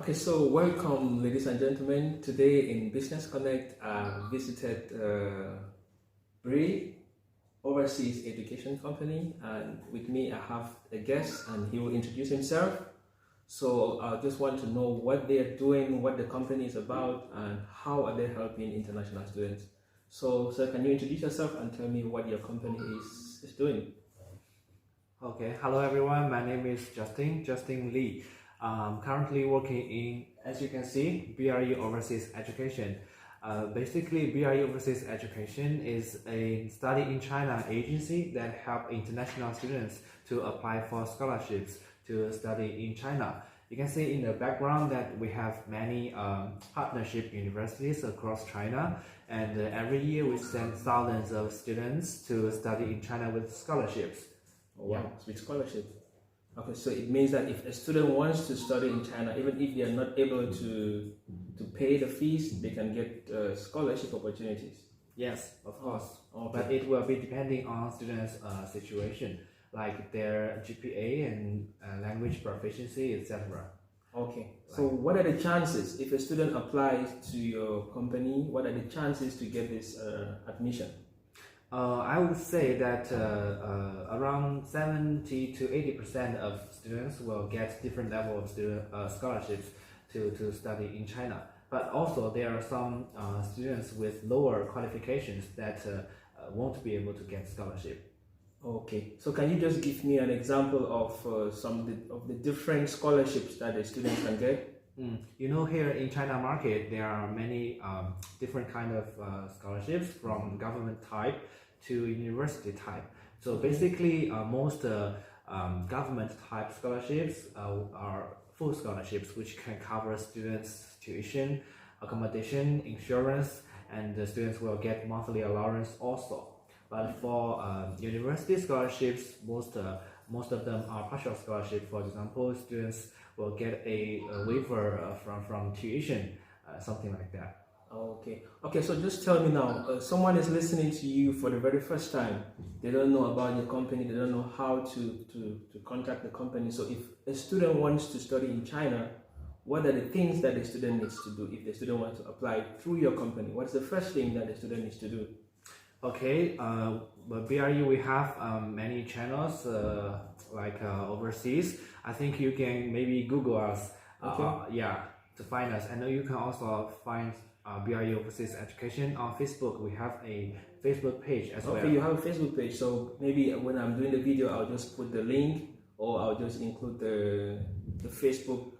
Okay, so welcome, ladies and gentlemen. Today in Business Connect, I visited BRI Overseas Education Company, and with me I have a guest, and he will introduce himself. So I just want to know what they are doing, what the company is about, and how are they helping international students. So, sir, can you introduce yourself and tell me what your company is doing? Okay, hello everyone. My name is Justin Lee. I'm currently working in, as you can see, BRE Overseas Education. Basically, BRE Overseas Education is a study in China agency that help international students to apply for scholarships to study in China. You can see in the background that we have many partnership universities across China, and every year we send thousands of students to study in China with scholarships. Oh, wow, with scholarship. Okay, so it means that if a student wants to study in China, even if they are not able to pay the fees, they can get scholarship opportunities. Yes, of course. Okay. But it will be depending on students' situation, like their GPA and language proficiency, etc. Okay. So what are the chances if a student applies to your company? What are the chances to get this admission? I would say that around 70 to 80% of students will get different level of student scholarships to study in China. But also there are some students with lower qualifications that won't be able to get scholarship. Okay. So can you just give me an example of some of the different scholarships that the students can get? You know, here in China market, there are many different kind of scholarships from government type to university type. So basically, most government type scholarships are full scholarships, which can cover students' tuition, accommodation, insurance, and the students will get monthly allowance also. But for university scholarships, most of them are partial scholarship. For example, students will get a waiver from tuition, something like that. Okay. Okay, so just tell me now, someone is listening to you for the very first time. They don't know about your company, they don't know how to contact the company. So if a student wants to study in China, what are the things that the student needs to do if the student wants to apply through your company? What's the first thing that the student needs to do? Okay, but BRE, we have many channels overseas. I think you can maybe Google us, to find us. And you can also find BRE Overseas Education on Facebook. We have a Facebook page as well. Okay, you have a Facebook page, so maybe when I'm doing the video, I'll just put the link, or I'll just include the Facebook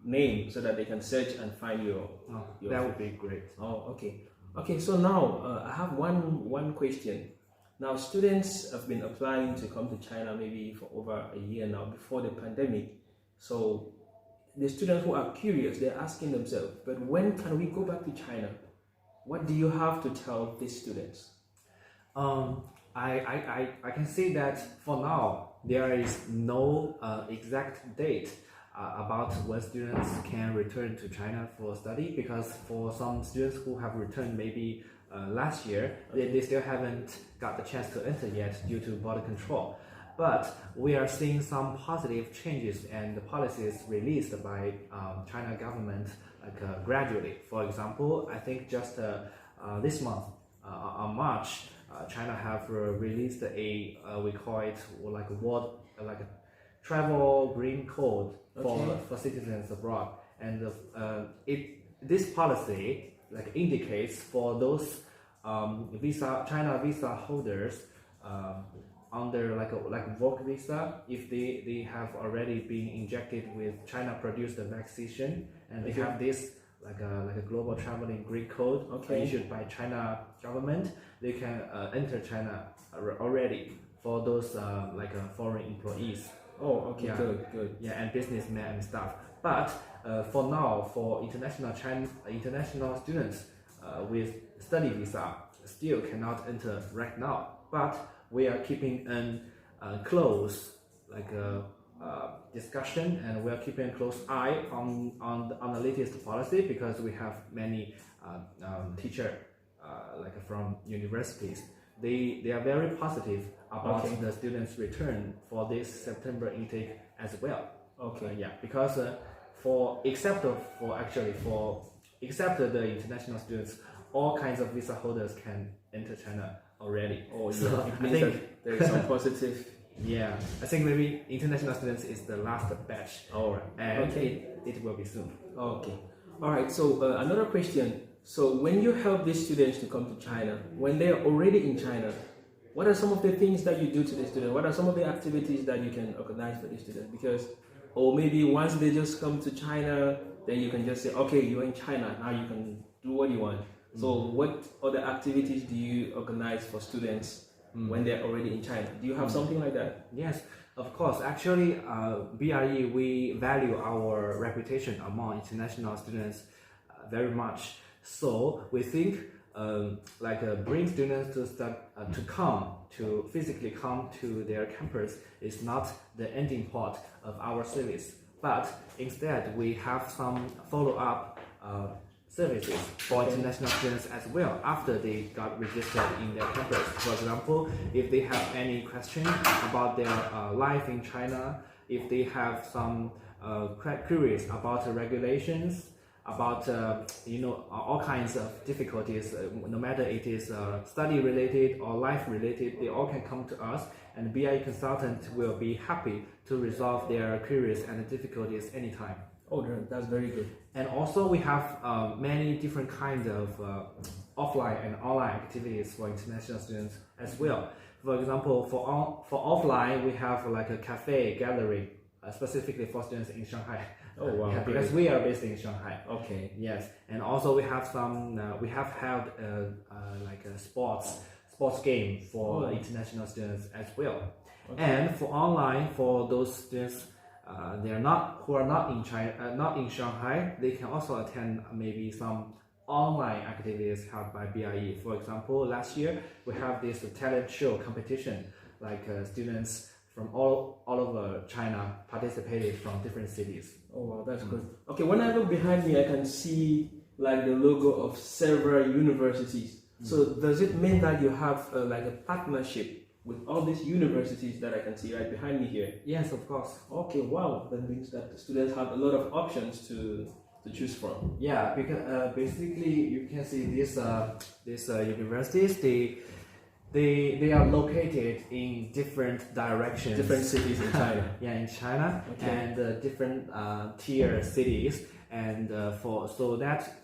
name so that they can search and find your that would be great. Oh, okay. Okay, so now I have one question. Now, students have been applying to come to China maybe for over a year now, before the pandemic. So the students who are curious, they're asking themselves, but when can we go back to China? What do you have to tell these students? I can say that for now, there is no exact date about when students can return to China for study, because for some students who have returned maybe last year, they still haven't got the chance to enter yet due to border control. But we are seeing some positive changes and the policies released by China government gradually. For example, I think just this month, on March, China have released we call it a travel green code for citizens abroad, and this policy indicates for those China visa holders under work visa, if they have already been injected with China produced vaccination, and they have this a global traveling green code issued by China government, they can enter China already for those foreign employees. Oh, okay, yeah. Good. Yeah, and businessmen and stuff. But for now, for international students with study visa, still cannot enter right now. But we are keeping a close discussion, and we are keeping a close eye on the latest policy, because we have many teachers from universities. They are very positive about the students' return for this September intake as well. Okay. Because except the international students, all kinds of visa holders can enter China already. Oh, yeah. So It means that there is some positive. yeah, I think maybe international students is the last batch. All right. And Okay. it will be soon. Okay. All right. So another question. So when you help these students to come to China, when they are already in China, what are some of the things that you do to the student? What are some of the activities that you can organize for the student? Because, or maybe once they just come to China, then you can just say, okay, you're in China, now you can do what you want. So what other activities do you organize for students when they're already in China? Do you have something like that? Yes, of course. Actually, BRE, we value our reputation among international students very much. So we think bring students to physically come to their campus is not the ending point of our service, but instead we have some follow-up services for international students as well after they got registered in their campus. For example, if they have any question about their life in China, if they have some queries about the regulations, about all kinds of difficulties, no matter it is study related or life related, they all can come to us, and the BIE consultant will be happy to resolve their queries and difficulties anytime. Oh, that's very good. And also we have many different kinds of offline and online activities for international students as well. For example, for offline, we have like a cafe gallery specifically for students in Shanghai. Oh wow! Yeah, because we are based in Shanghai. Okay. Yes, and also we have we have held like a sports game for international students as well. Okay. And for online, for those students who are not in China, not in Shanghai, they can also attend maybe some online activities held by BIE. For example, last year we have this talent show competition, like students from all over China participated from different cities. Oh wow, that's good. Okay, when I look behind me, I can see like the logo of several universities. So does it mean that you have like a partnership with all these universities that I can see right behind me here? Yes, of course. Okay, wow, that means that the students have a lot of options to choose from. Yeah, because basically you can see these universities, they are located in different directions, different cities in China. Yeah, in China. Okay. And different tier cities, and so that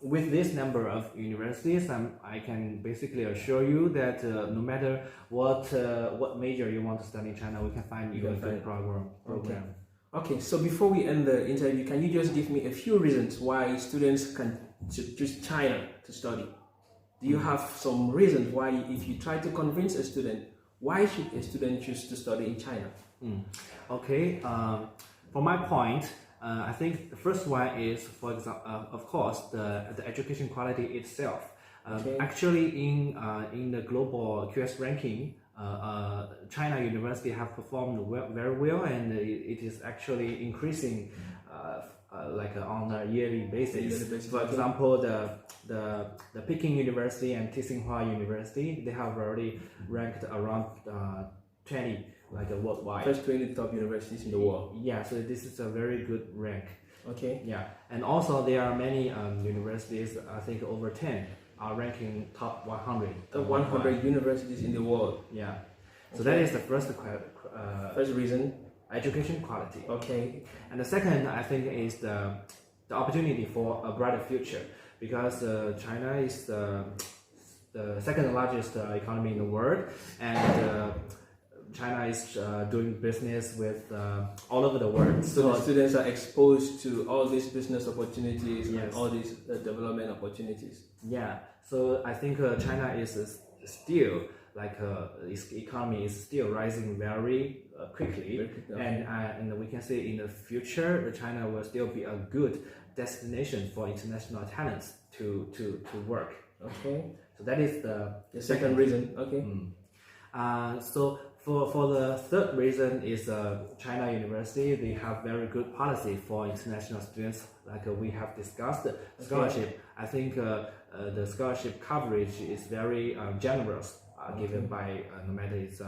with this number of universities, I can basically assure you that no matter what major you want to study in China, we can find you a good program. Okay, so before we end the interview, can you just give me a few reasons why students can choose China to study? Do you have some reasons why, if you try to convince a student, why should a student choose to study in China? Okay, for my point, I think the first one is, for example, of course, the education quality itself. Okay. Actually, in the global QS ranking, China University have performed very well, and it is actually increasing on a yearly basis. For example, the Peking University and Tsinghua University, they have already ranked around 20 worldwide. First 20 top universities in the world. Yeah, so this is a very good rank. Okay. Yeah, and also there are many universities, I think over 10 are ranking top 100. Top 100 universities in the world. Yeah. So that is the first reason. Education quality. Okay. And the second, I think, is the opportunity for a brighter future, because China is the second largest economy in the world, and China is doing business with all over the world. So students are exposed to all these business opportunities. Yes. And all these development opportunities. Yeah. So I think China is still its economy is still rising very quickly, and we can say in the future China will still be a good destination for international talents to work. Okay. So that is the second reason. Okay. So for the third reason is China University, they have very good policy for international students, like we have discussed. Scholarship. Okay. I think the scholarship coverage is very generous. Given by no matter it's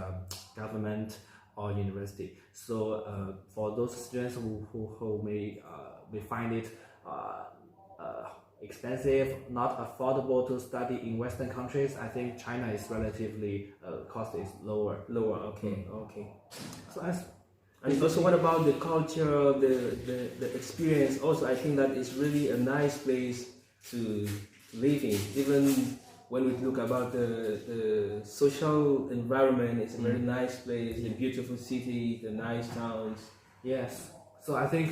government or university. So for those students who may we find it expensive, not affordable to study in Western countries, I think China is relatively cost is lower. Lower, okay, okay. So as and also, what about the culture, the experience? Also, I think that is really a nice place to live in. Even when we look about the social environment, it's a very nice place. The beautiful city, the nice towns. Yes. So I think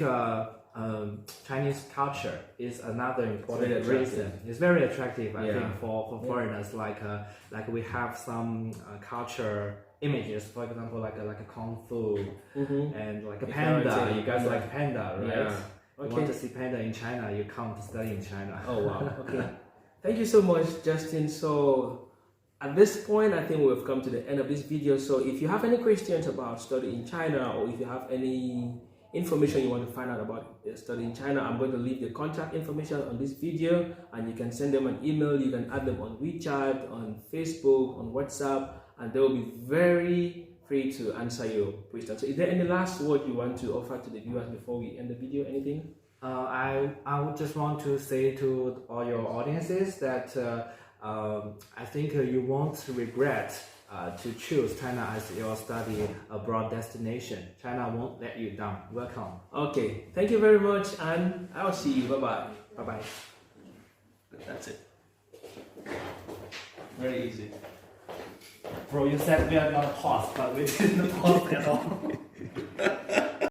Chinese culture is another important reason. It's very attractive, I think, for foreigners. Like we have some culture images, for example, like a kung fu and like a panda. You guys like panda, right? Yeah. You want to see panda in China, you come to study in China. Oh wow. Okay. Thank you so much, Justin. So at this point, I think we've come to the end of this video. So if you have any questions about studying in China, or if you have any information you want to find out about studying in China, I'm going to leave the contact information on this video, and you can send them an email. You can add them on WeChat, on Facebook, on WhatsApp, and they will be very free to answer your questions. So is there any last word you want to offer to the viewers before we end the video? Anything? I would just want to say to all your audiences that I think you won't regret to choose China as your study abroad destination. China won't let you down. Welcome. Okay, thank you very much, and I'll see you. Bye-bye. Bye-bye. That's it. Very easy. Bro, you said we are gonna pause, but we didn't pause at all.